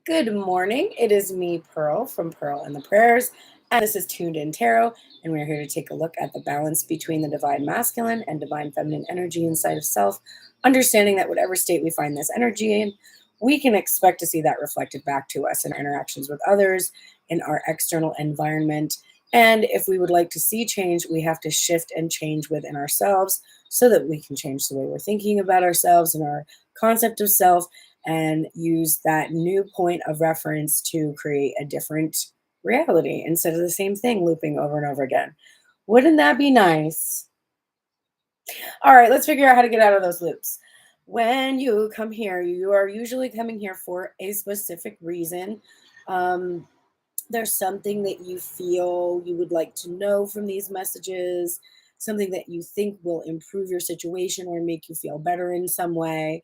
Good morning. It is me, Pearl, from Pearl and the Prayers, and this is Tuned In Tarot, and we're here to take a look at the balance between the divine masculine and divine feminine energy inside of self, understanding that whatever state we find this energy in, we can expect to see that reflected back to us in our interactions with others, in our external environment. And if we would like to see change, we have to shift and change within ourselves so that we can change the way we're thinking about ourselves and our concept of self, and use that new point of reference to create a different reality instead of the same thing looping over and over again. Wouldn't that be nice? All right, let's figure out how to get out of those loops. When you come here, you are usually coming here for a specific reason. Um, there's something that you feel you would like to know from these messages, something that you think will improve your situation or make you feel better in some way.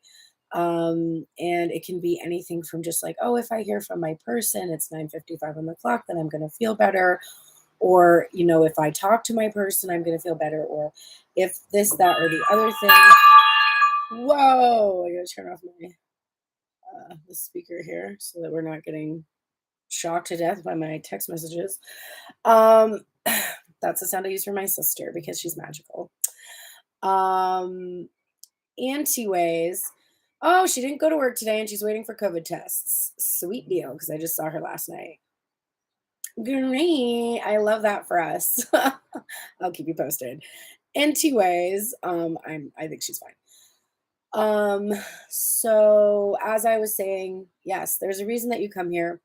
And it can be anything from just like, oh, if I hear from my person, it's 9:55 on the clock, then I'm going to feel better. Or, if I talk to my person, I'm going to feel better. Or if this, that, or the other thing. Whoa, I got to turn off my the speaker here so that we're not getting shocked to death by my text messages. Um, that's the sound I use for my sister because she's magical. Anyways, oh, she didn't go to work today and she's waiting for COVID tests. Sweet deal, because I just saw her last night. Great. I love that for us. I'll keep you posted. Anyways, I think she's fine. So as I was saying, yes, there's a reason that you come here.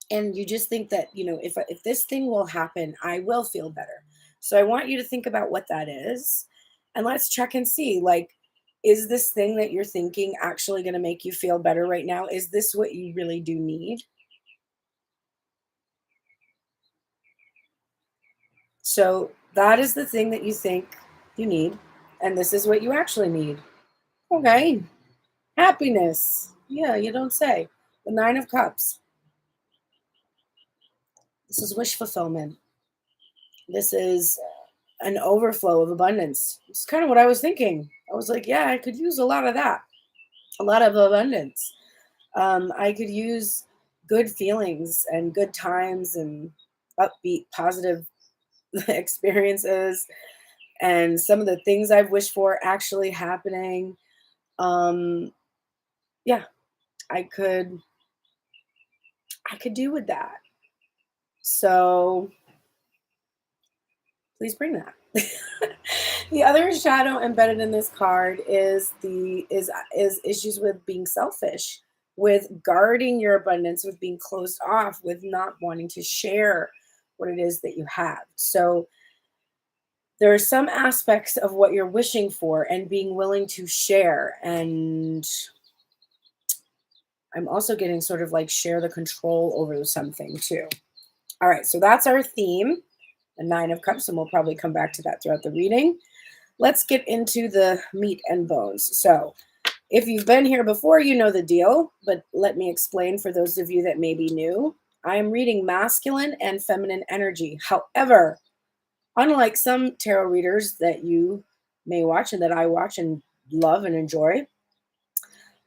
And you just think that, if this thing will happen, I will feel better. So I want you to think about what that is. And let's check and see, like, is this thing that you're thinking actually going to make you feel better right now? Is this what you really do need? So that is the thing that you think you need. And this is what you actually need. Okay. Happiness. Yeah, you don't say. The Nine of Cups. This is wish fulfillment. This is an overflow of abundance. It's kind of what I was thinking. I was like, yeah, I could use a lot of that, a lot of abundance. I could use good feelings and good times and upbeat, positive experiences, and some of the things I've wished for actually happening. Um, yeah, I could, I could do with that. So please bring that. The other shadow embedded in this card is issues with being selfish, with guarding your abundance, with being closed off, with not wanting to share what it is that you have. So there are some aspects of what you're wishing for and being willing to share. And I'm also getting sort of like share the control over something too. All right, so that's our theme, the Nine of Cups, and we'll probably come back to that throughout the reading. Let's get into the meat and bones. So if you've been here before, you know the deal, but let me explain for those of you that may be new. I am reading masculine and feminine energy. However, unlike some tarot readers that you may watch and that I watch and love and enjoy,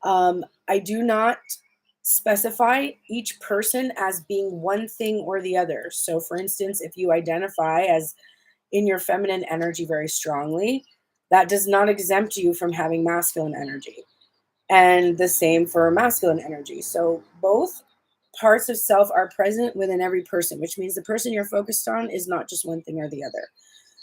I do not specify each person as being one thing or the other. So for instance, if you identify as in your feminine energy very strongly, that does not exempt you from having masculine energy. And the same for masculine energy. So both parts of self are present within every person, which means the person you're focused on is not just one thing or the other.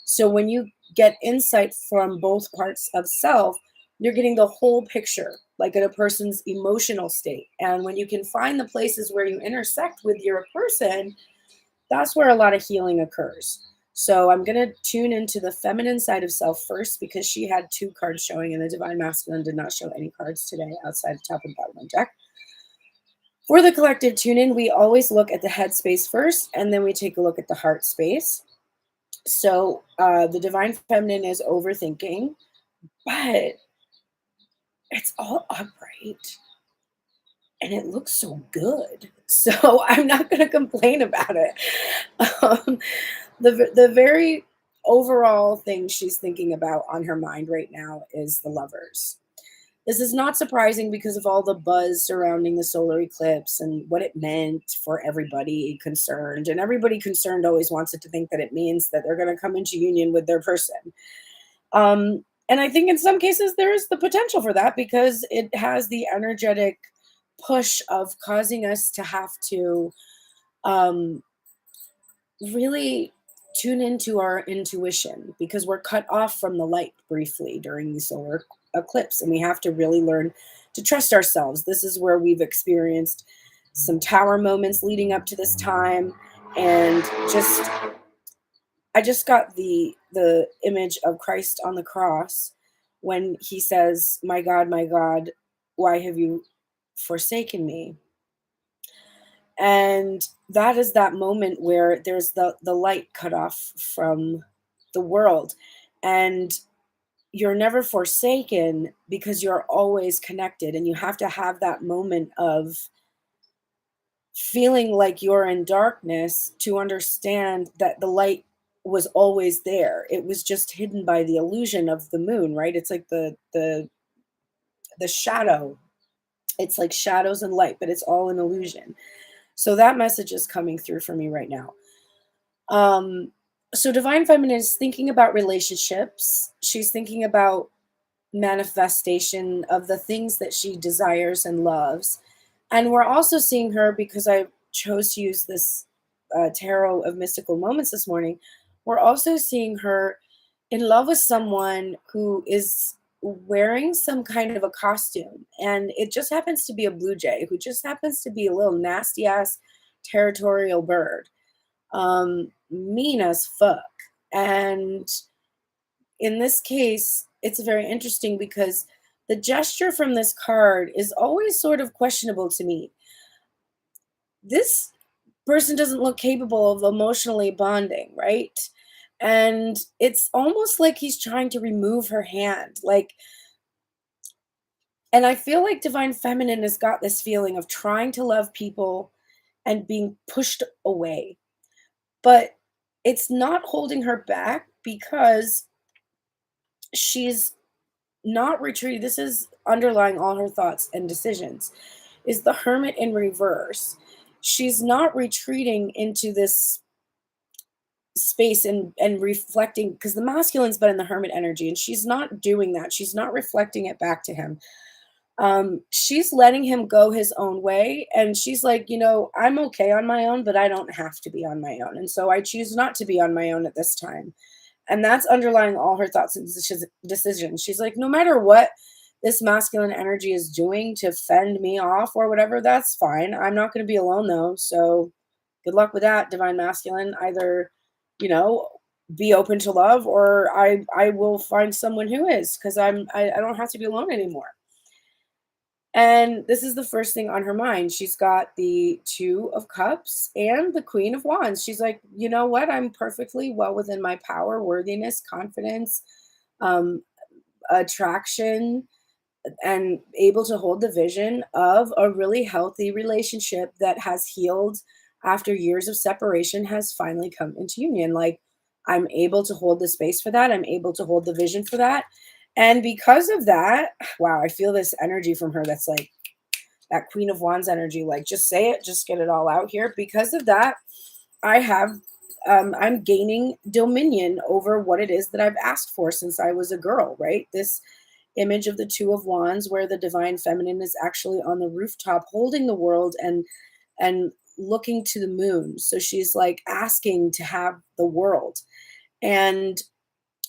So when you get insight from both parts of self, you're getting the whole picture, like at a person's emotional state. And when you can find the places where you intersect with your person, that's where a lot of healing occurs. So I'm going to tune into the feminine side of self first because she had two cards showing and the divine masculine did not show any cards today outside the top and bottom of the deck. For the collective tune in, we always look at the head space first and then we take a look at the heart space. So the divine feminine is overthinking, but it's all upright and it looks so good. So I'm not going to complain about it. The very overall thing she's thinking about on her mind right now is the Lovers. This is not surprising because of all the buzz surrounding the solar eclipse and what it meant for everybody concerned. And everybody concerned always wants it to think that it means that they're going to come into union with their person. And I think in some cases there is the potential for that because it has the energetic push of causing us to have to um, really tune into our intuition because we're cut off from the light briefly during the solar eclipse, and we have to really learn to trust ourselves. This is where we've experienced some tower moments leading up to this time, and just I just got the image of Christ on the cross when he says, my God, why have you forsaken me?" And that is that moment where there's the light cut off from the world, and you're never forsaken because you're always connected, and you have to have that moment of feeling like you're in darkness to understand that the light was always there. It was just hidden by the illusion of the moon, right? It's like the shadow. It's like shadows and light, but it's all an illusion. So that message is coming through for me right now. Um, so Divine Feminine is thinking about relationships. She's thinking about manifestation of the things that she desires and loves. And we're also seeing her, because I chose to use this tarot of mystical moments this morning, we're also seeing her in love with someone who is wearing some kind of a costume. And it just happens to be a blue jay who just happens to be a little nasty ass territorial bird. Mean as fuck. And in this case, it's very interesting because the gesture from this card is always sort of questionable to me. This person doesn't look capable of emotionally bonding, right? And it's almost like he's trying to remove her hand. And I feel like Divine Feminine has got this feeling of trying to love people and being pushed away. But it's not holding her back because she's not retreating. This is underlying all her thoughts and decisions, is the Hermit in reverse. She's not retreating into this space and reflecting, because the masculine's been in the Hermit energy, and she's not doing that. She's not reflecting it back to him. She's letting him go his own way, and she's like, I'm okay on my own, but I don't have to be on my own, and so I choose not to be on my own at this time. And that's underlying all her thoughts and decisions. She's like, no matter what this masculine energy is doing to fend me off or whatever, that's fine. I'm not going to be alone though. So good luck with that, Divine Masculine. Either, you know, be open to love, or I will find someone who is, because I don't have to be alone anymore. And this is the first thing on her mind. She's got the Two of Cups and the Queen of Wands. She's like, you know what? I'm perfectly well within my power, worthiness, confidence, um, attraction, and able to hold the vision of a really healthy relationship that has healed after years of separation, has finally come into union. Like, I'm able to hold the space for that. I'm able to hold the vision for that. And because of that, wow, I feel this energy from her that's like that Queen of Wands energy. Like, just say it, just get it all out here. Because of that, I'm gaining dominion over what it is that I've asked for since I was a girl, right? This image of the Two of Wands, where the Divine Feminine is actually on the rooftop holding the world and looking to the moon. So she's like asking to have the world. And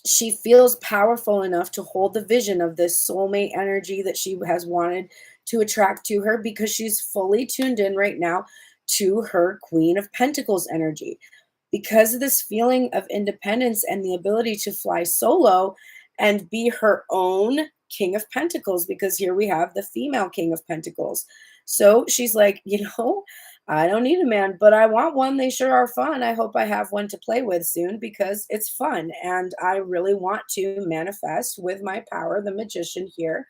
she feels powerful enough to hold the vision of this soulmate energy that she has wanted to attract to her, because she's fully tuned in right now to her Queen of Pentacles energy. Because of this feeling of independence and the ability to fly solo and be her own King of Pentacles, because here we have the female King of Pentacles. So she's like, I don't need a man, but I want one. They sure are fun. I hope I have one to play with soon, because it's fun. And I really want to manifest with my power, the magician here,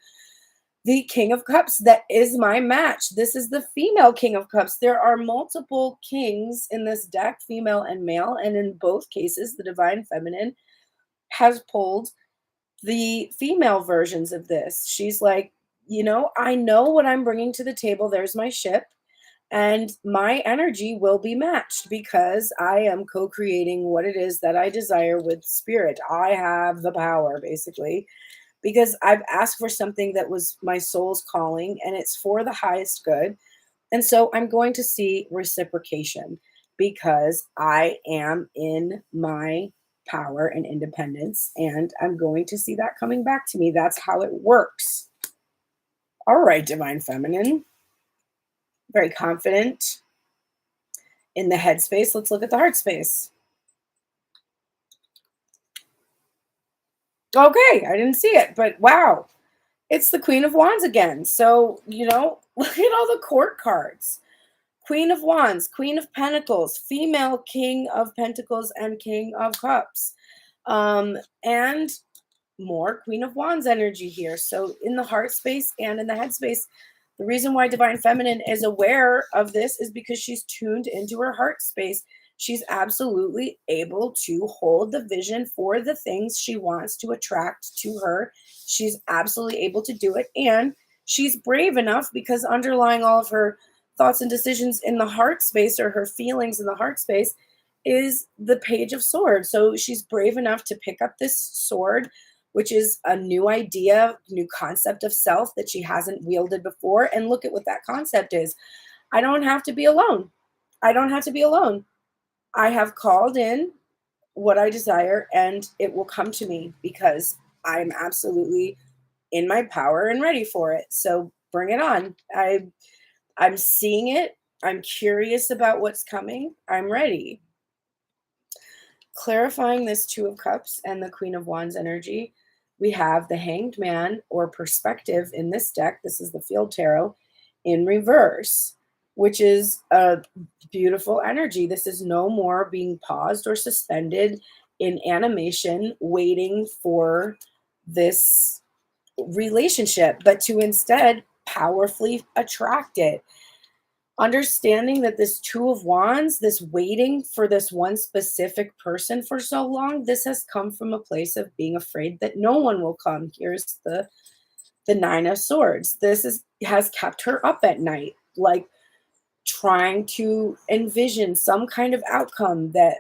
the King of Cups. That is my match. This is the female King of Cups. There are multiple kings in this deck, female and male. And in both cases, the Divine Feminine has pulled the female versions of this. She's like, you know, I know what I'm bringing to the table. There's my ship. And my energy will be matched because I am co-creating what it is that I desire with spirit. I have the power, basically, because I've asked for something that was my soul's calling and it's for the highest good. And so I'm going to see reciprocation because I am in my power and independence, and I'm going to see that coming back to me. That's how it works. All right, Divine Feminine. Very confident in the head space. Let's look at the heart space. Okay, I didn't see it, but wow. It's the Queen of Wands again. So, you know, look at all the court cards. Queen of Wands, Queen of Pentacles, female King of Pentacles and King of Cups. And more Queen of Wands energy here. So in the heart space and in the head space, the reason why Divine Feminine is aware of this is because she's tuned into her heart space. She's absolutely able to hold the vision for the things she wants to attract to her. She's absolutely able to do it. And she's brave enough because underlying all of her thoughts and decisions in the heart space, or her feelings in the heart space, is the Page of Swords. So she's brave enough to pick up this sword, which is a new idea, new concept of self that she hasn't wielded before. And look at what that concept is. I don't have to be alone. I don't have to be alone. I have called in what I desire and it will come to me because I'm absolutely in my power and ready for it. So bring it on. I'm seeing it. I'm curious about what's coming. I'm ready. Clarifying this Two of Cups and the Queen of Wands energy, we have the Hanged Man, or perspective, in this deck. This is the Field Tarot in reverse, which is a beautiful energy. This is no more being paused or suspended in animation, waiting for this relationship, but to instead powerfully attract it. Understanding that this Two of Wands, this waiting for this one specific person for so long, this has come from a place of being afraid that no one will come. Here's the Nine of Swords. Has kept her up at night, like trying to envision some kind of outcome that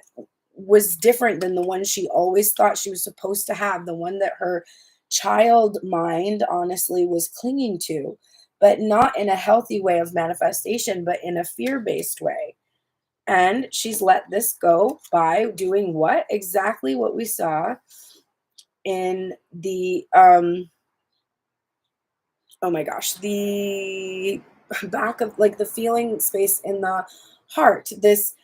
was different than the one she always thought she was supposed to have, the one that her child mind honestly was clinging to, but not in a healthy way of manifestation, but in a fear-based way. And she's let this go by doing what? Exactly what we saw in the, oh my gosh, the back of, like, the feeling space in the heart. This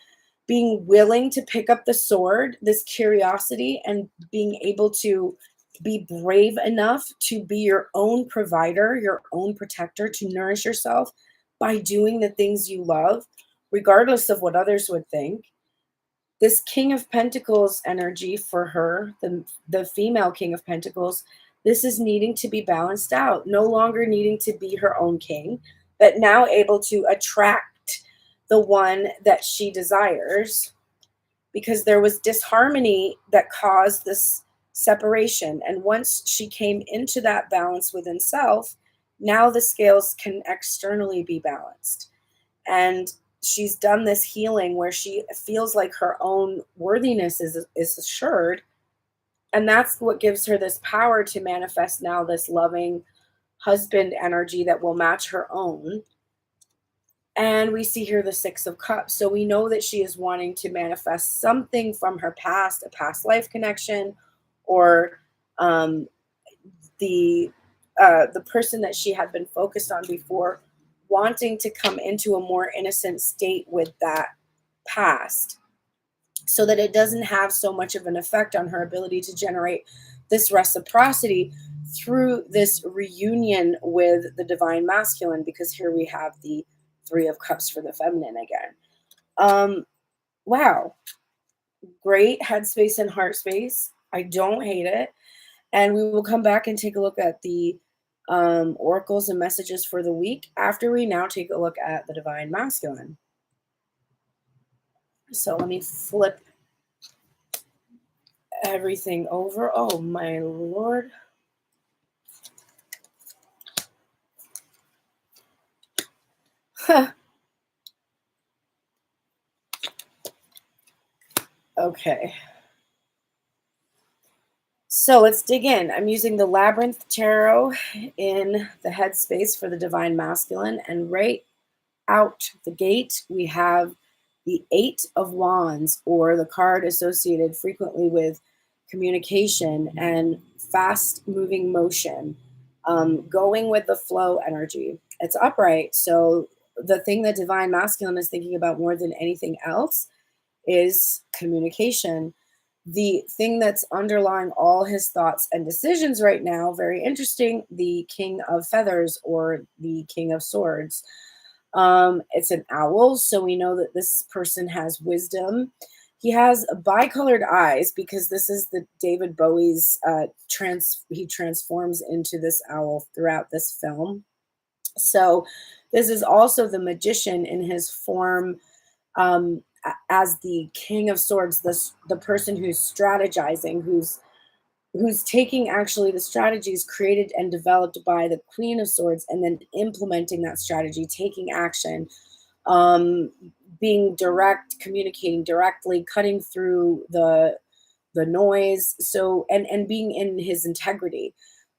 being willing to pick up the sword, this curiosity, and being able to be brave enough to be your own provider, your own protector, to nourish yourself by doing the things you love, regardless of what others would think. This King of Pentacles energy for her, the female King of Pentacles, this is needing to be balanced out, no longer needing to be her own king, but now able to attract the one that she desires, because there was disharmony that caused this separation. And once she came into that balance within self, now the scales can externally be balanced. And she's done this healing where she feels like her own worthiness is assured. And that's what gives her this power to manifest now this loving husband energy that will match her own. And we see here the Six of Cups. So we know that she is wanting to manifest something from her past, a past life connection, or the person that she had been focused on before, wanting to come into a more innocent state with that past, so that it doesn't have so much of an effect on her ability to generate this reciprocity through this reunion with the divine masculine, because here we have the Three of Cups for the feminine again. Wow. Great headspace and heart space. I don't hate it. And we will come back and take a look at the oracles and messages for the week after we now take a look at the divine masculine. So let me flip everything over. Oh my Lord. Okay. So let's dig in. I'm using the Labyrinth Tarot in the headspace for the Divine Masculine. And right out the gate, we have the Eight of Wands, or the card associated frequently with communication and fast moving motion, going with the flow energy. It's upright. So the thing that Divine Masculine is thinking about more than anything else is communication. The thing that's underlying all his thoughts and decisions right now, very interesting, the King of Feathers or the King of Swords. It's an owl, so we know that this person has wisdom. He has bicolored eyes because this is the David Bowie's he transforms into this owl throughout this film. So this is also the magician in his form, as the King of Swords, the person who's strategizing, who's taking actually the strategies created and developed by the Queen of Swords and then implementing that strategy, taking action, um, being direct, communicating directly, cutting through the noise, so and being in his integrity.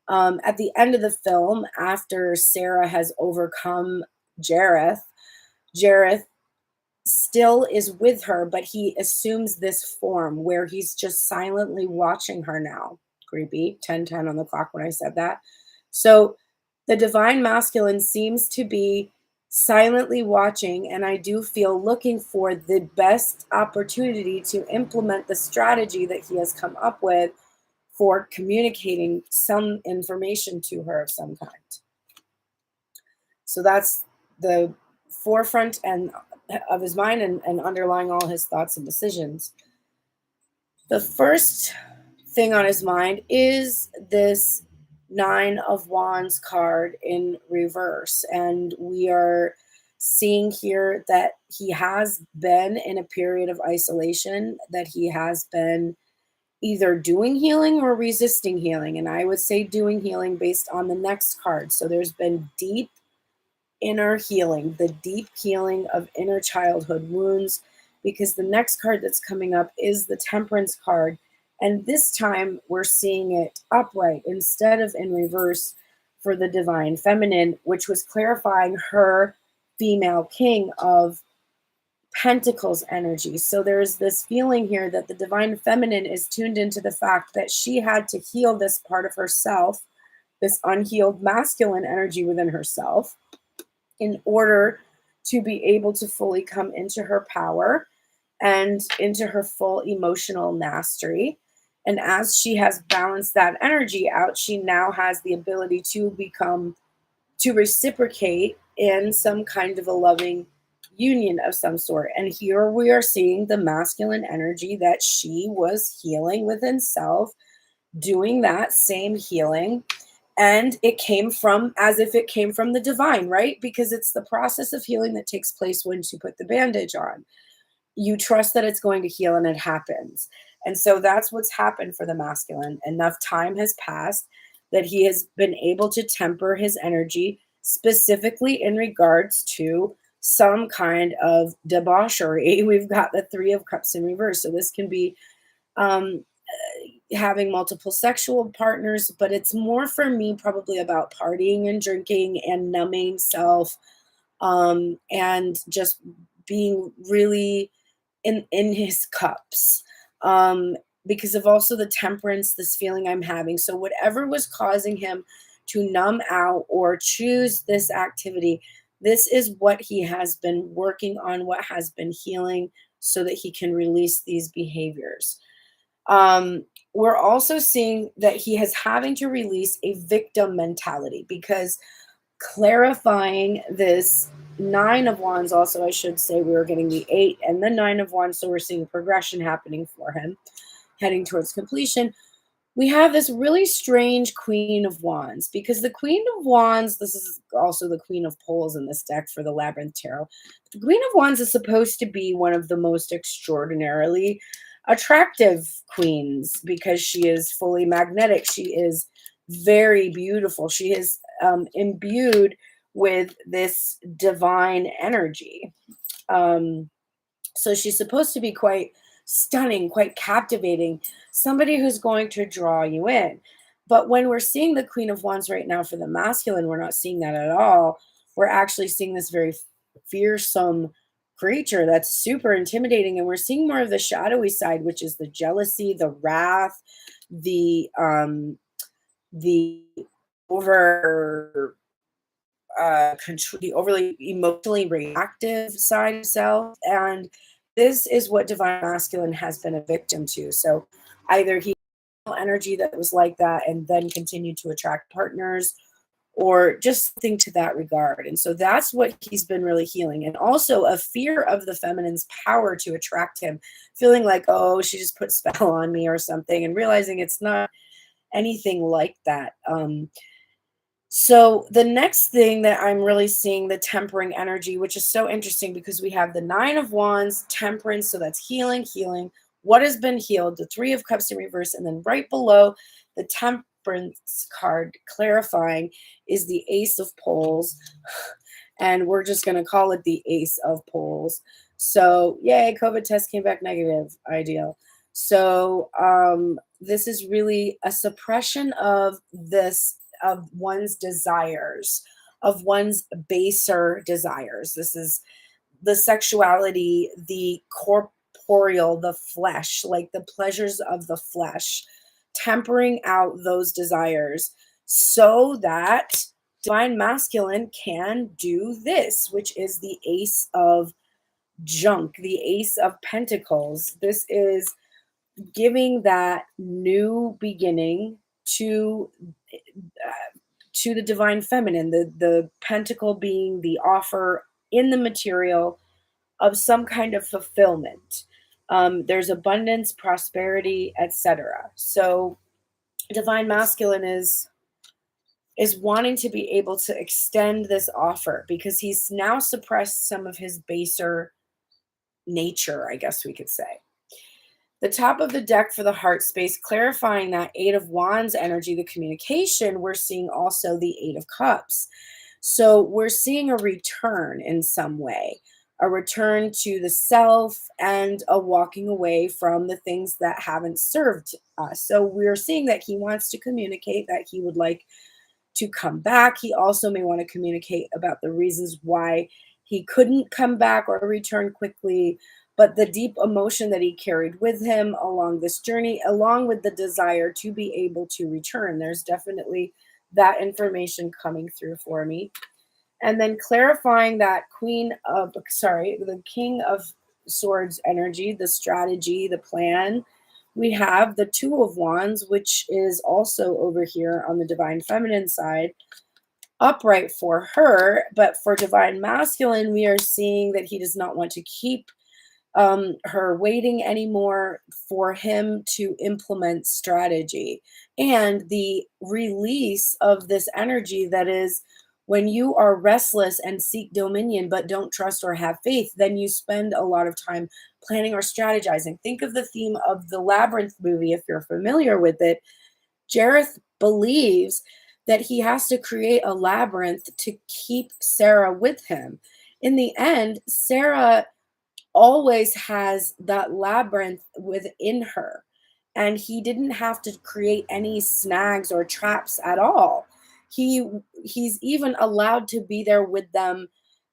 At the end of the film, after Sarah has overcome Jareth, Jareth still is with her, but he assumes this form where he's just silently watching her now. Creepy. 10:10 on the clock when I said that. So the Divine Masculine seems to be silently watching, and I do feel looking for the best opportunity to implement the strategy that he has come up with for communicating some information to her of some kind. So that's the forefront and of his mind, and underlying all his thoughts and decisions. The first thing on his mind is this Nine of Wands card in reverse. And we are seeing here that he has been in a period of isolation, that he has been either doing healing or resisting healing. And I would say doing healing based on the next card. So there's been deep inner healing, the deep healing of inner childhood wounds, because the next card that's coming up is the Temperance card. And this time we're seeing it upright instead of in reverse for the Divine Feminine, which was clarifying her female King of Pentacles energy. So there's this feeling here that the Divine Feminine is tuned into the fact that she had to heal this part of herself, this unhealed masculine energy within herself, in order to be able to fully come into her power and into her full emotional mastery. And as she has balanced that energy out, she now has the ability to reciprocate in some kind of a loving union of some sort. And here we are seeing the masculine energy that she was healing within self, doing that same healing. And it came from, as if it came from the divine, right? Because it's the process of healing that takes place once you put the bandage on. You trust that it's going to heal, and it happens. And so that's what's happened for the masculine. Enough time has passed that he has been able to temper his energy, specifically in regards to some kind of debauchery. We've got the Three of Cups in reverse. So this can be having multiple sexual partners, but it's more for me probably about partying and drinking and numbing self, and just being really in his cups, because of also the Temperance, this feeling I'm having. So whatever was causing him to numb out or choose this activity, this is what he has been working on, what has been healing, so that he can release these behaviors. We're also seeing that he is having to release a victim mentality, because clarifying this Nine of Wands, also I should say, we were getting the Eight and the Nine of Wands, so we're seeing progression happening for him, heading towards completion. We have this really strange Queen of Wands, because the Queen of Wands, this is also the Queen of Poles in this deck for the Labyrinth Tarot. The Queen of Wands is supposed to be one of the most extraordinarily attractive queens, because she is fully magnetic. She is very beautiful. She is imbued with this divine energy. So she's supposed to be quite stunning, quite captivating, somebody who's going to draw you in. But when we're seeing the Queen of Wands right now for the masculine, we're not seeing that at all. We're actually seeing this very fearsome creature that's super intimidating. And we're seeing more of the shadowy side, which is the jealousy, the wrath, the over control, the overly emotionally reactive side of self. And this is what divine masculine has been a victim to. So either he had energy that was like that and then continued to attract partners, or just something to that regard. And so that's what he's been really healing. And also a fear of the feminine's power to attract him, feeling like, oh, she just put spell on me or something, and realizing it's not anything like that. So the next thing that I'm really seeing, the tempering energy, which is so interesting because we have the Nine of Wands, Temperance, so that's healing, what has been healed, the Three of Cups in reverse, and then right below the Temperance card clarifying is the Ace of Poles, and we're just going to call it the Ace of Poles. So yay, COVID test came back negative, ideal. So this is really a suppression of one's desires, of one's baser desires. This is the sexuality, the corporeal, the flesh, like the pleasures of the flesh, tempering out those desires so that divine masculine can do this, which is the Ace of Junk, the Ace of Pentacles. This is giving that new beginning to the divine feminine, the pentacle being the offer in the material of some kind of fulfillment. There's abundance, prosperity, etc. So divine masculine is wanting to be able to extend this offer because he's now suppressed some of his baser nature, I guess we could say. The top of the deck for the heart space, clarifying that Eight of Wands energy, the communication, we're seeing also the Eight of Cups. So we're seeing a return in some way, a return to the self and a walking away from the things that haven't served us. So we're seeing that he wants to communicate that he would like to come back. He also may want to communicate about the reasons why he couldn't come back or return quickly, but the deep emotion that he carried with him along this journey, along with the desire to be able to return. There's definitely that information coming through for me. And then clarifying that the King of Swords energy, the strategy, the plan. We have the Two of Wands, which is also over here on the divine feminine side, upright for her. But for divine masculine, we are seeing that he does not want to keep her waiting anymore for him to implement strategy, and the release of this energy that is when you are restless and seek dominion but don't trust or have faith, then you spend a lot of time planning or strategizing. Think of the theme of the Labyrinth movie if you're familiar with it. Jareth believes that he has to create a labyrinth to keep Sarah with him. In the end, Sarah always has that labyrinth within her, and he didn't have to create any snags or traps at all. He's even allowed to be there with them,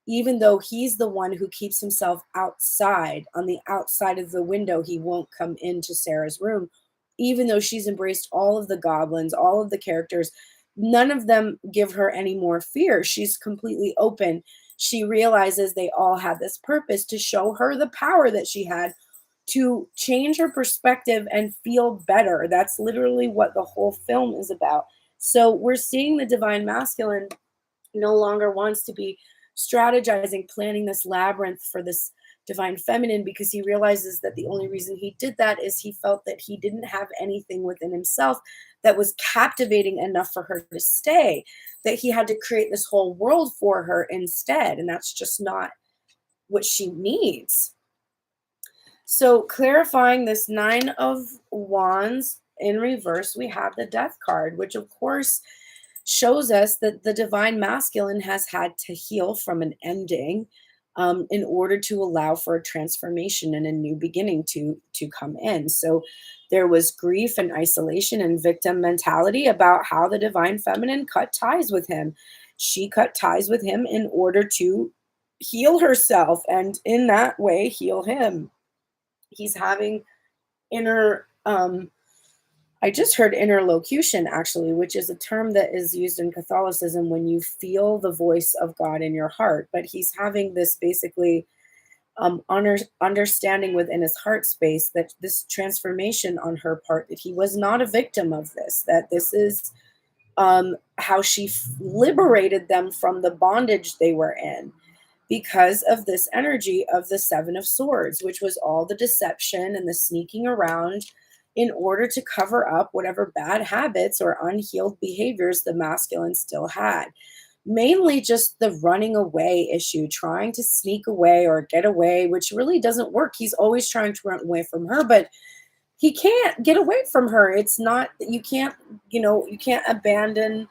even though he's the one who keeps himself outside, on the outside of the window. He won't come into Sarah's room, even though she's embraced all of the goblins, all of the characters. None of them give her any more fear. She's completely open. She realizes they all had this purpose to show her the power that she had to change her perspective and feel better. That's literally what the whole film is about. So we're seeing the divine masculine no longer wants to be strategizing, planning this labyrinth for this divine feminine, because he realizes that the only reason he did that is he felt that he didn't have anything within himself that was captivating enough for her to stay, that he had to create this whole world for her instead, and that's just not what she needs. So clarifying this Nine of Wands in reverse, we have the Death card, which of course shows us that the divine masculine has had to heal from an ending, in order to allow for a transformation and a new beginning to come in. So there was grief and isolation and victim mentality about how the divine feminine cut ties with him. She cut ties with him in order to heal herself, and in that way heal him. He's having inner, I just heard interlocution, actually, which is a term that is used in Catholicism when you feel the voice of God in your heart. But he's having this basically, understanding within his heart space that this transformation on her part, that he was not a victim of this, that this is, how she liberated them from the bondage they were in, because of this energy of the Seven of Swords, which was all the deception and the sneaking around in order to cover up whatever bad habits or unhealed behaviors the masculine still had. Mainly just the running away issue, trying to sneak away or get away, which really doesn't work. He's always trying to run away from her, but he can't get away from her. It's not, you can't, you can't abandon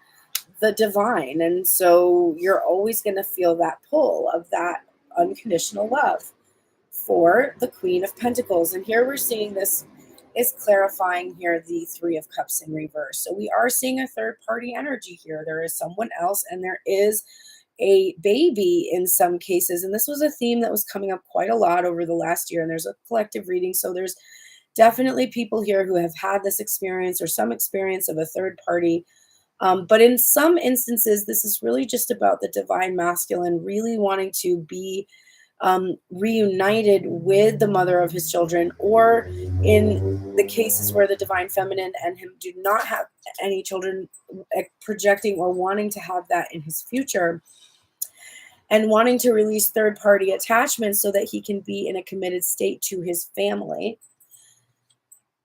the divine. And so you're always going to feel that pull of that unconditional love for the Queen of Pentacles. And here we're seeing this is clarifying here the Three of Cups in reverse. So we are seeing a third party energy here. There is someone else, and there is a baby in some cases. And this was a theme that was coming up quite a lot over the last year. And there's a collective reading. So there's definitely people here who have had this experience or some experience of a third party. But in some instances, this is really just about the divine masculine really wanting to be, reunited with the mother of his children, or in the cases where the divine feminine and him do not have any children, projecting or wanting to have that in his future, and wanting to release third party attachments so that he can be in a committed state to his family.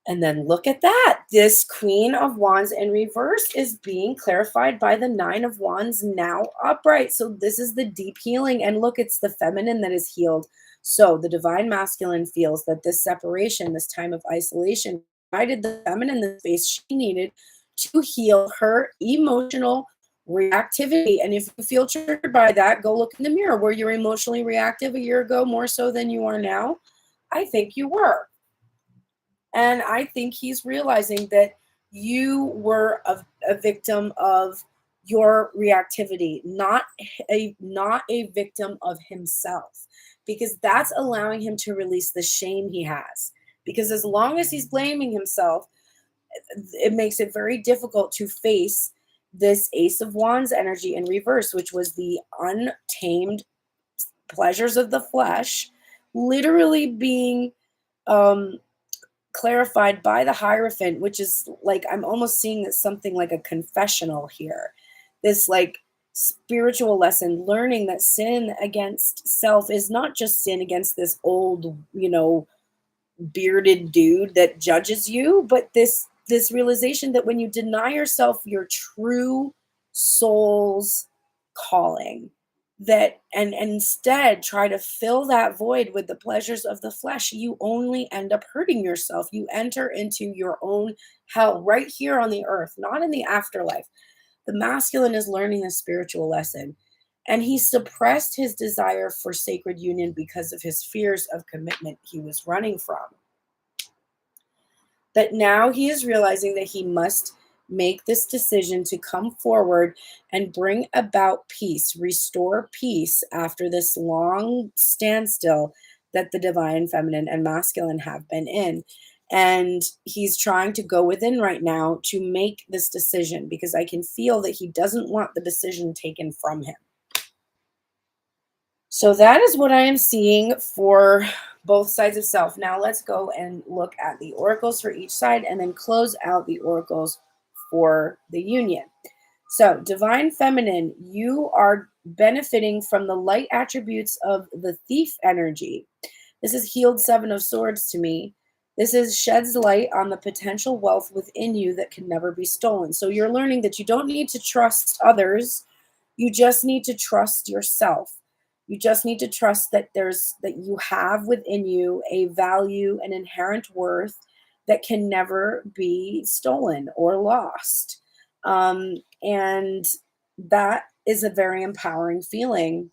And then look at that. This Queen of Wands in reverse is being clarified by the Nine of Wands now upright. So this is the deep healing. And look, it's the feminine that is healed. So the divine masculine feels that this separation, this time of isolation, provided the feminine the space she needed to heal her emotional reactivity. And if you feel triggered by that, go look in the mirror. Were you emotionally reactive a year ago more so than you are now? I think you were. And I think he's realizing that you were a victim of your reactivity, not a victim of himself, because that's allowing him to release the shame he has. Because as long as he's blaming himself, it makes it very difficult to face this Ace of Wands energy in reverse, which was the untamed pleasures of the flesh, literally being, clarified by the Hierophant, which is like, I'm almost seeing this something like a confessional here. This like spiritual lesson, learning that sin against self is not just sin against this old, bearded dude that judges you, but this realization that when you deny yourself your true soul's calling, that and instead try to fill that void with the pleasures of the flesh, you only end up hurting yourself. You enter into your own hell right here on the earth, not in the afterlife. The masculine is learning a spiritual lesson, and he suppressed his desire for sacred union because of his fears of commitment he was running from. But now he is realizing that he must make this decision to come forward and bring about peace, restore peace after this long standstill that the divine feminine and masculine have been in. And he's trying to go within right now to make this decision, because I can feel that he doesn't want the decision taken from him. So that is what I am seeing for both sides of self. Now let's go and look at the oracles for each side and then close out the oracles for the union. So divine feminine, you are benefiting from the light attributes of the thief energy. This is healed Seven of Swords to me. This is sheds light on the potential wealth within you that can never be stolen. So you're learning that you don't need to trust others. You just need to trust yourself. You just need to trust that you have within you a value, an inherent worth that can never be stolen or lost. And that is a very empowering feeling.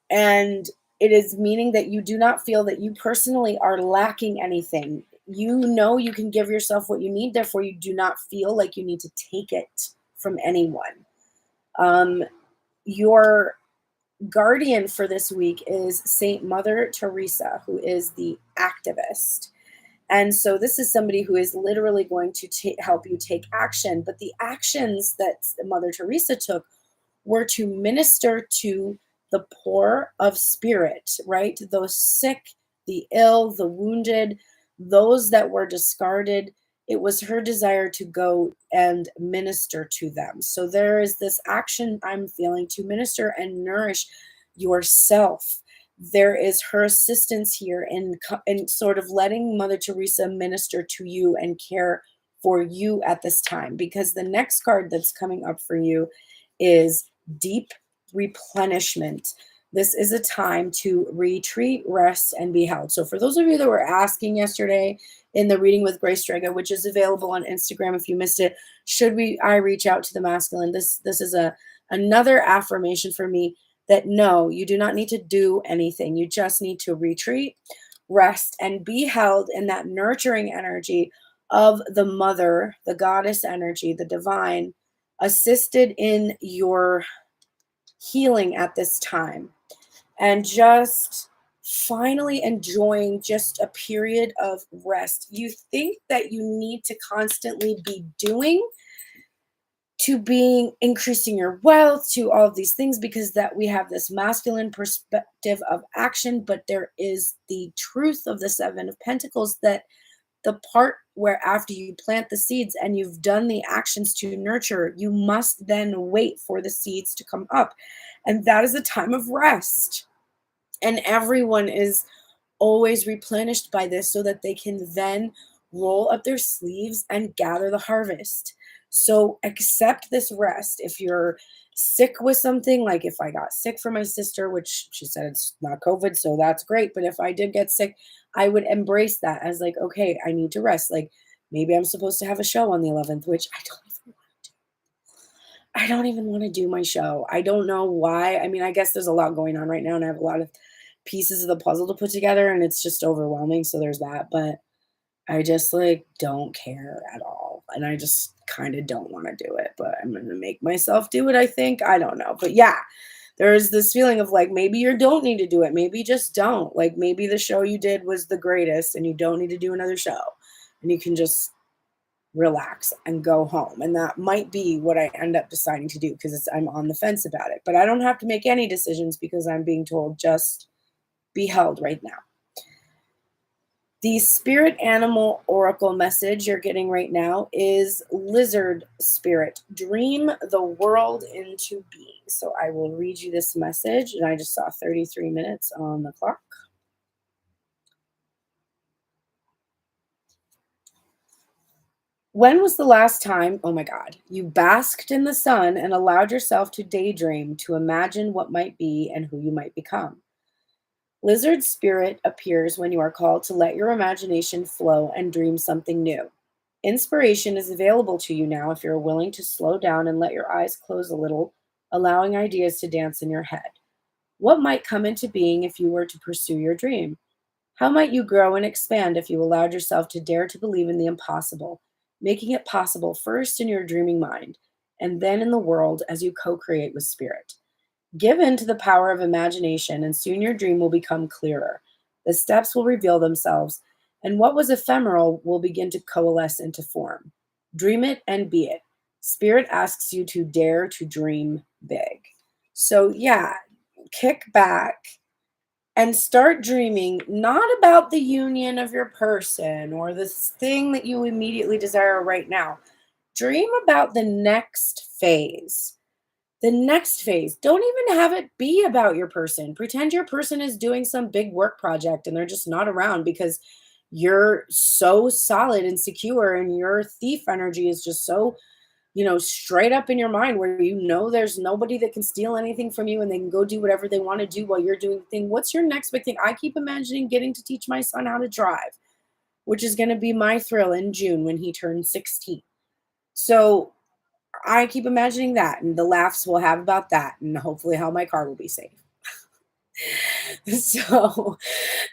And it is meaning that you do not feel that you personally are lacking anything. You know you can give yourself what you need, therefore you do not feel like you need to take it from anyone. Your guardian for this week is Saint Mother Teresa, who is the activist. And so this is somebody who is literally going to help you take action. But the actions that Mother Teresa took were to minister to the poor of spirit, right? Those sick, the ill, the wounded, those that were discarded. It was her desire to go and minister to them. So there is this action I'm feeling to minister and nourish yourself. There is her assistance here in sort of letting Mother Teresa minister to you and care for you at this time, because the next card that's coming up for you is deep replenishment. This is a time to retreat, rest, and be held. So for those of you that were asking yesterday in the reading with Grace Drega, which is available on Instagram if you missed it, I reach out to the masculine? This is another affirmation for me that no, you do not need to do anything. You just need to retreat, rest, and be held in that nurturing energy of the mother, the goddess energy, the divine, assisted in your healing at this time, and just finally enjoying just a period of rest. You think that you need to constantly be doing, to being increasing your wealth, to all of these things, because that we have this masculine perspective of action, but there is the truth of the Seven of Pentacles, that the part where after you plant the seeds and you've done the actions to nurture, you must then wait for the seeds to come up. And that is a time of rest. And everyone is always replenished by this so that they can then roll up their sleeves and gather the harvest. So accept this rest. If you're sick with something, like if I got sick for my sister, which she said it's not COVID, so that's great. But if I did get sick, I would embrace that as like, okay, I need to rest. Like maybe I'm supposed to have a show on the 11th, which I don't even want to do my show. I don't know why. I mean, I guess there's a lot going on right now, and I have a lot of pieces of the puzzle to put together, and it's just overwhelming. So there's that. But I just like don't care at all. And I just kind of don't want to do it. But I'm going to make myself do it, I think. I don't know. But yeah, there's this feeling of like maybe you don't need to do it. Maybe just don't. Like maybe the show you did was the greatest and you don't need to do another show. And you can just relax and go home. And that might be what I end up deciding to do, because I'm on the fence about it. But I don't have to make any decisions because I'm being told just be held right now. The spirit animal oracle message you're getting right now is lizard spirit. Dream the world into being. So I will read you this message, and I just saw 33 minutes on the clock. When was the last time, oh my God, you basked in the sun and allowed yourself to daydream, to imagine what might be and who you might become? Lizard spirit appears when you are called to let your imagination flow and dream something new. Inspiration is available to you now if you're willing to slow down and let your eyes close a little, allowing ideas to dance in your head. What might come into being if you were to pursue your dream? How might you grow and expand if you allowed yourself to dare to believe in the impossible, making it possible first in your dreaming mind, and then in the world as you co-create with spirit? Give in to the power of imagination, and soon your dream will become clearer. The steps will reveal themselves, and what was ephemeral will begin to coalesce into form. Dream it and be it. Spirit asks you to dare to dream big. So, yeah, kick back and start dreaming not about the union of your person or this thing that you immediately desire right now. Dream about the next phase. The next phase. Don't even have it be about your person. Pretend your person is doing some big work project and they're just not around because you're so solid and secure, and your thief energy is just so, straight up in your mind, where there's nobody that can steal anything from you and they can go do whatever they want to do while you're doing the thing. What's your next big thing? I keep imagining getting to teach my son how to drive, which is going to be my thrill in June when he turns 16. So I keep imagining that, and the laughs we'll have about that, and hopefully how my car will be safe. So,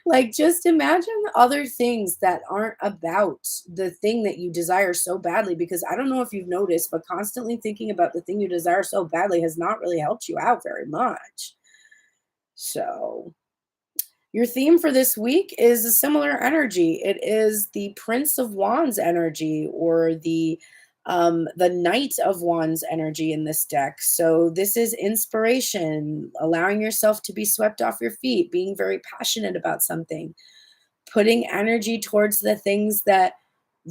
like, just imagine other things that aren't about the thing that you desire so badly. Because I don't know if you've noticed, but constantly thinking about the thing you desire so badly has not really helped you out very much. So, your theme for this week is a similar energy. It is the Prince of Wands energy, or the Knight of Wands energy in this deck. So this is inspiration, allowing yourself to be swept off your feet, being very passionate about something, putting energy towards the things that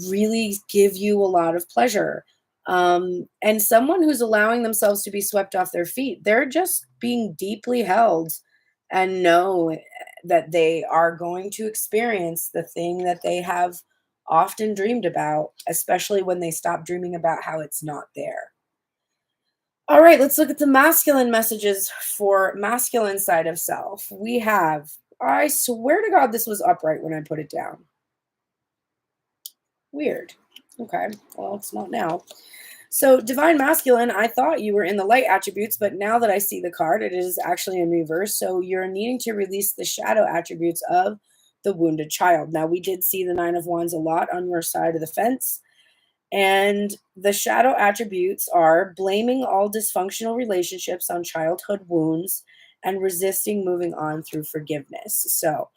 really give you a lot of pleasure. And someone who's allowing themselves to be swept off their feet, they're just being deeply held and know that they are going to experience the thing that they have often dreamed about, especially when they stop dreaming about how it's not there. All right, let's look at the masculine messages for masculine side of self. We have, I swear to God, this was upright when I put it down. Weird. Okay, well, it's not now. So, divine masculine, I thought you were in the light attributes, but now that I see the card, it is actually in reverse. So, you're needing to release the shadow attributes of the wounded child. Now, we did see the Nine of Wands a lot on your side of the fence. And the shadow attributes are blaming all dysfunctional relationships on childhood wounds and resisting moving on through forgiveness. So,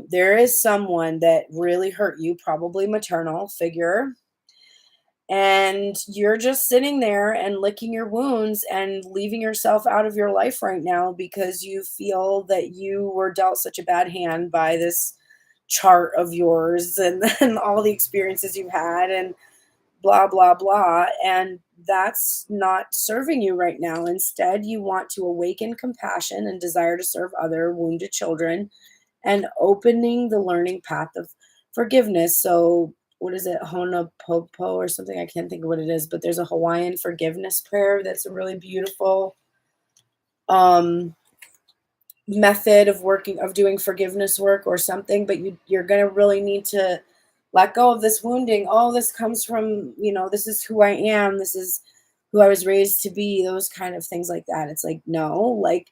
there is someone that really hurt you, probably maternal figure, and you're just sitting there and licking your wounds and leaving yourself out of your life right now because you feel that you were dealt such a bad hand by this chart of yours and, and all the experiences you've had and blah blah blah, and that's not serving you right now. Instead, you want to awaken compassion and desire to serve other wounded children and opening the learning path of forgiveness. So, what is it? Honopopo or something? I can't think of what it is, but there's a Hawaiian forgiveness prayer that's a really beautiful um, method of doing forgiveness work or something. But you're going to really need to let go of this wounding. Oh, this comes from, this is who I am. This is who I was raised to be. Those kind of things like that. It's like, no, like,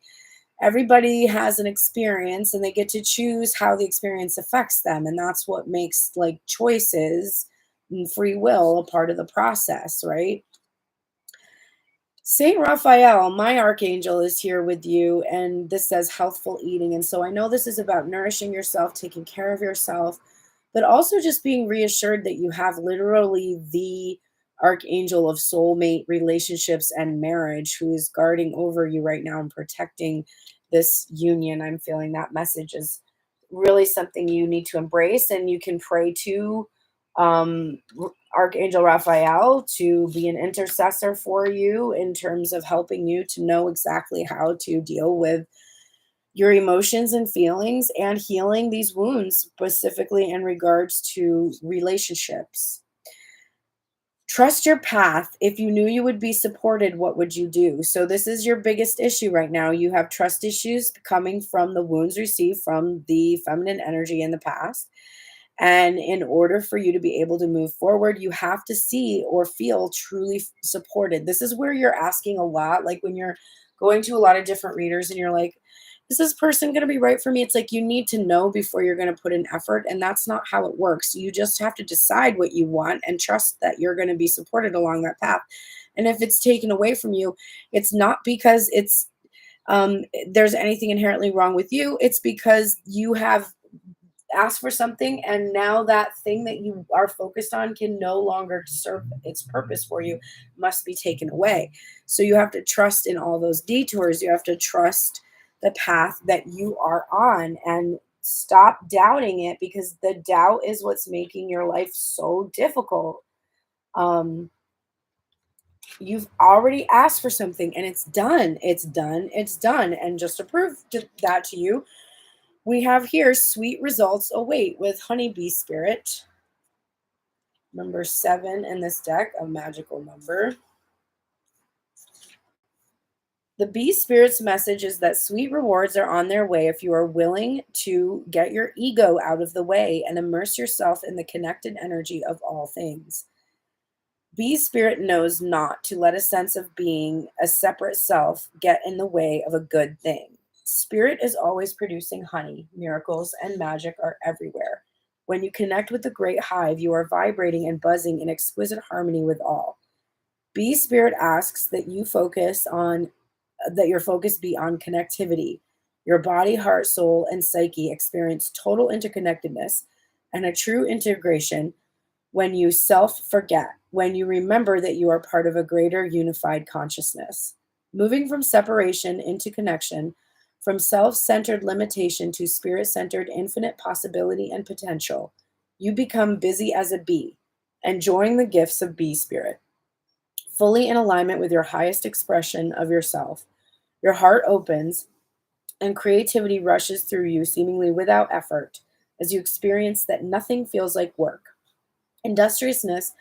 everybody has an experience and they get to choose how the experience affects them. And that's what makes, like, choices and free will a part of the process, right? Saint Raphael, my archangel, is here with you, and this says healthful eating. And so I know this is about nourishing yourself, taking care of yourself, but also just being reassured that you have literally the archangel of soulmate relationships and marriage who is guarding over you right now and protecting this union. I'm feeling that message is really something you need to embrace, and you can pray to um, Archangel Raphael to be an intercessor for you in terms of helping you to know exactly how to deal with your emotions and feelings and healing these wounds, specifically in regards to relationships. Trust your path. If you knew you would be supported, what would you do? So, this is your biggest issue right now. You have trust issues coming from the wounds received from the feminine energy in the past. And in order for you to be able to move forward, you have to see or feel truly supported. This is where you're asking a lot. Like when you're going to a lot of different readers and you're like, is this person going to be right for me? It's like you need to know before you're going to put in effort. And that's not how it works. You just have to decide what you want and trust that you're going to be supported along that path. And if it's taken away from you, it's not because there's anything inherently wrong with you. It's because you have ask for something, and now that thing that you are focused on can no longer serve its purpose for you, must be taken away. So you have to trust in all those detours. You have to trust the path that you are on and stop doubting it, because the doubt is what's making your life so difficult. You've already asked for something and it's done, and just to prove that to you, we have here sweet results await with Honeybee Spirit. Number 7 in this deck, a magical number. The Bee Spirit's message is that sweet rewards are on their way if you are willing to get your ego out of the way and immerse yourself in the connected energy of all things. Bee spirit knows not to let a sense of being a separate self get in the way of a good thing. Spirit is always producing honey. Miracles and magic are everywhere. When you connect with the great hive, you are vibrating and buzzing in exquisite harmony with all. Bee spirit asks that your focus be on connectivity. Your body, heart, soul, and psyche experience total interconnectedness and a true integration when you self forget, when you remember that you are part of a greater unified consciousness. Moving from separation into connection, from self centered limitation to spirit centered infinite possibility and potential, you become busy as a bee, enjoying the gifts of bee spirit. Fully in alignment with your highest expression of yourself, your heart opens and creativity rushes through you seemingly without effort as you experience that nothing feels like work. Industriousness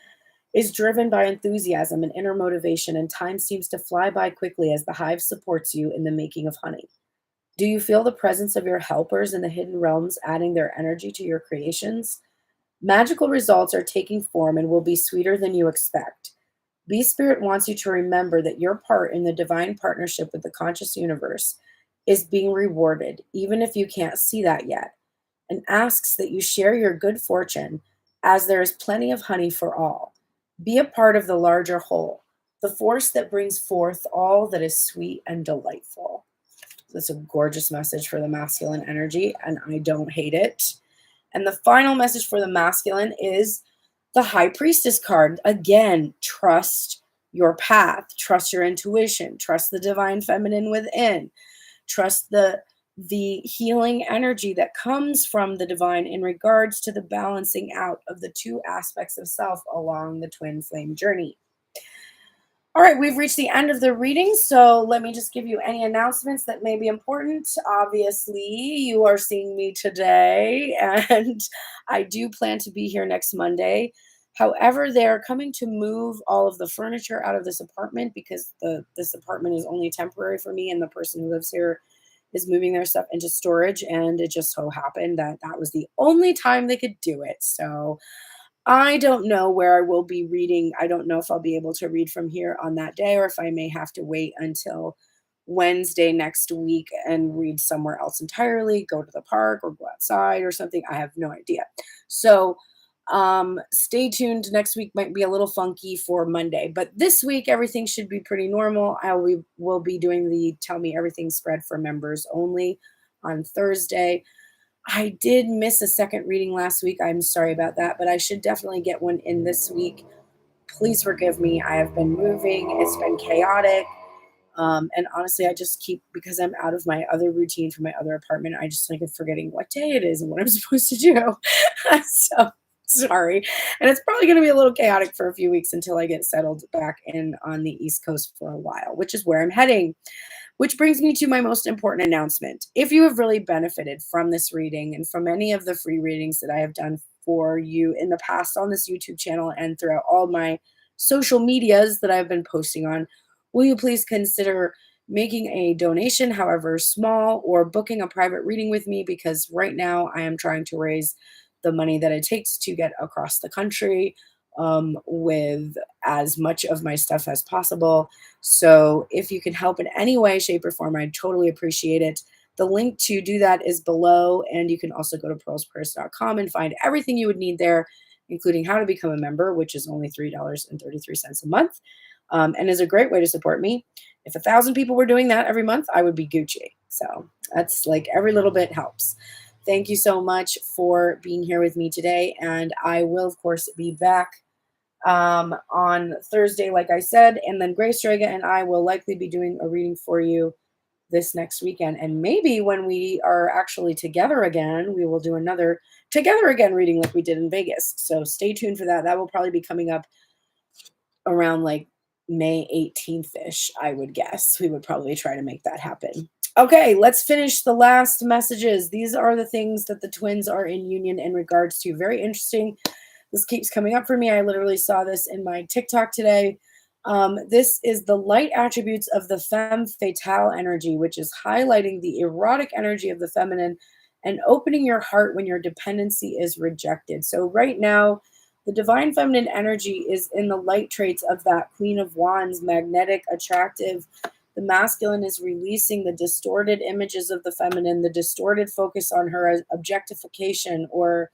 is driven by enthusiasm and inner motivation, and time seems to fly by quickly as the hive supports you in the making of honey. Do you feel the presence of your helpers in the hidden realms adding their energy to your creations? Magical results are taking form and will be sweeter than you expect. Bee Spirit wants you to remember that your part in the divine partnership with the conscious universe is being rewarded, even if you can't see that yet, and asks that you share your good fortune as there is plenty of honey for all. Be a part of the larger whole, the force that brings forth all that is sweet and delightful. That's a gorgeous message for the masculine energy, and I don't hate it. And the final message for the masculine is the High Priestess card. Again, trust your path, trust your intuition, trust the divine feminine within, trust the healing energy that comes from the divine in regards to the balancing out of the two aspects of self along the twin flame journey. All right, we've reached the end of the reading, so let me just give you any announcements that may be important. Obviously, you are seeing me today, and I do plan to be here next Monday. However, they're coming to move all of the furniture out of this apartment because this apartment is only temporary for me, and the person who lives here is moving their stuff into storage, and it just so happened that that was the only time they could do it. So I don't know where I will be reading. I don't know if I'll be able to read from here on that day or if I may have to wait until Wednesday next week and read somewhere else entirely, go to the park or go outside or something. I have no idea. So stay tuned. Next week might be a little funky for Monday, but this week everything should be pretty normal. Will be doing the Tell Me Everything spread for members only on Thursday. I did miss a second reading last week. I'm sorry about that, but I should definitely get one in this week. Please forgive me. I have been moving. It's been chaotic. And honestly, I just keep, because I'm out of my other routine for my other apartment, I just like am forgetting what day it is and what I'm supposed to do. So sorry. And it's probably going to be a little chaotic for a few weeks until I get settled back in on the East Coast for a while, which is where I'm heading. Which brings me to my most important announcement. If you have really benefited from this reading and from any of the free readings that I have done for you in the past on this YouTube channel and throughout all my social medias that I've been posting on, will you please consider making a donation, however small, or booking a private reading with me? Because right now I am trying to raise the money that it takes to get across the country with as much of my stuff as possible. So if you can help in any way, shape, or form, I'd totally appreciate it. The link to do that is below, and you can also go to pearlsprayers.com and find everything you would need there, including how to become a member, which is only $3.33 a month, and is a great way to support me. If 1,000 people were doing that every month, I would be Gucci. So that's like every little bit helps. Thank you so much for being here with me today, and I will, of course, be back on Thursday, like I said, and then Grace Draga and I will likely be doing a reading for you this next weekend. And maybe when we are actually together again, we will do another together again reading like we did in Vegas. So stay tuned for that. That will probably be coming up around like May 18th-ish, I would guess. We would probably try to make that happen. Okay, let's finish the last messages. These are the things that the twins are in union in regards to. Very interesting. This keeps coming up for me. I literally saw this in my TikTok today. This is the light attributes of the femme fatale energy, which is highlighting the erotic energy of the feminine and opening your heart when your dependency is rejected. So right now, The divine feminine energy is in the light traits of that Queen of Wands, magnetic, attractive. The masculine is releasing the distorted images of the feminine, the distorted focus on her objectification, or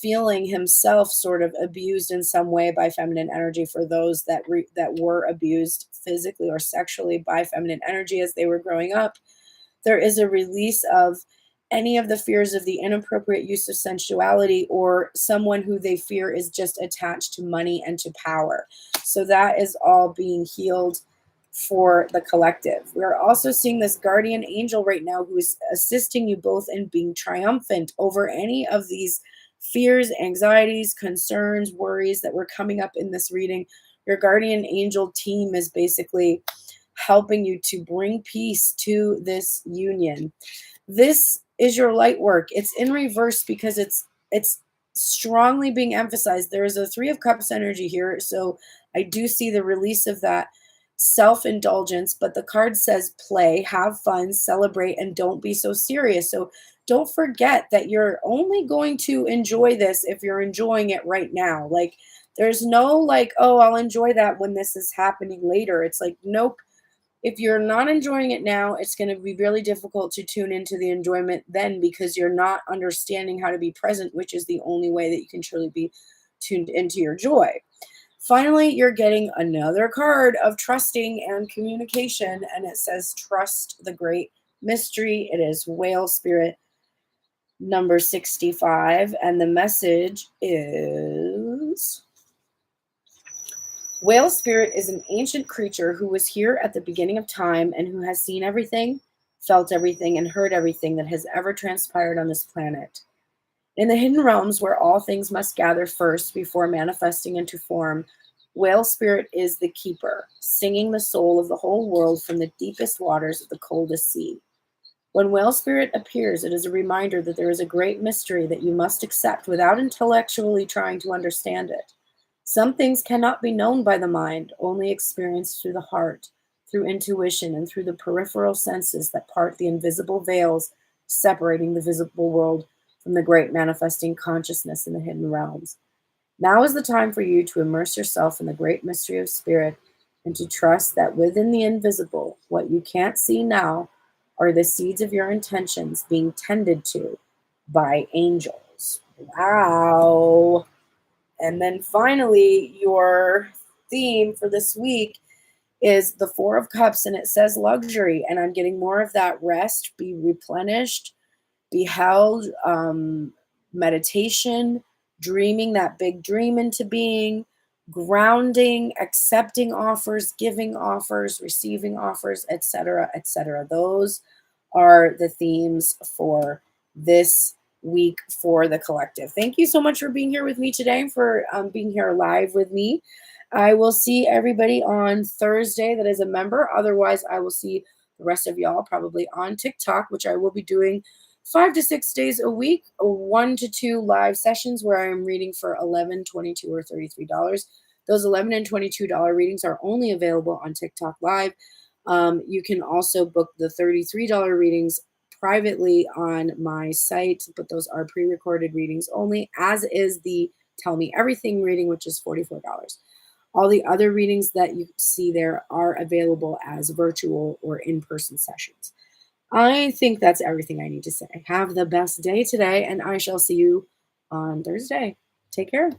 feeling himself sort of abused in some way by feminine energy. For those that were abused physically or sexually by feminine energy as they were growing up, there is a release of any of the fears of the inappropriate use of sensuality, or someone who they fear is just attached to money and to power. So that is all being healed for the collective. We're also seeing this guardian angel right now who is assisting you both in being triumphant over any of these fears, anxieties, concerns, worries that were coming up in this reading. Your guardian angel team is basically helping you to bring peace to this union. This is your light work. It's in reverse because it's strongly being emphasized. There is a Three of Cups energy here, so I do see the release of that self-indulgence, but the card says play, have fun, celebrate, and don't be so serious. So don't forget that you're only going to enjoy this if you're enjoying it right now. Like, there's no like, oh, I'll enjoy that when this is happening later. It's like, nope. If you're not enjoying it now, it's going to be really difficult to tune into the enjoyment then, because you're not understanding how to be present, which is the only way that you can truly be tuned into your joy. Finally, you're getting another card of trusting and communication, and it says trust the great mystery. It is Whale Spirit number 65, and the message is: Whale Spirit is an ancient creature who was here at the beginning of time and who has seen everything, felt everything, and heard everything that has ever transpired on this planet. In the hidden realms where all things must gather first before manifesting into form, Whale Spirit is the keeper, singing the soul of the whole world from the deepest waters of the coldest sea. When Whale Spirit appears, it is a reminder that there is a great mystery that you must accept without intellectually trying to understand it. Some things cannot be known by the mind, only experienced through the heart, through intuition, and through the peripheral senses that part the invisible veils separating the visible world from the great manifesting consciousness in the hidden realms. Now is the time for you to immerse yourself in the great mystery of spirit and to trust that within the invisible, what you can't see now are the seeds of your intentions being tended to by angels. Wow. And then finally, your theme for this week is the Four of Cups, and it says luxury. And I'm getting more of that rest, be replenished, be held, meditation, dreaming that big dream into being, grounding, accepting offers, giving offers, receiving offers, etc., etc. Those are the themes for this week for the collective. Thank you so much for being here with me today, for being here live with me. I will see everybody on Thursday that is a member. Otherwise, I will see the rest of y'all probably on TikTok, which I will be doing 5 to 6 days a week, 1 to 2 live sessions where I'm reading for $11, $22, or $33. Those $11 and $22 readings are only available on TikTok Live. You can also book the $33 readings privately on my site, but those are pre-recorded readings only, as is the Tell Me Everything reading, which is $44. All the other readings that you see there are available as virtual or in-person sessions. I think that's everything I need to say. Have the best day today, and I shall see you on Thursday. Take care.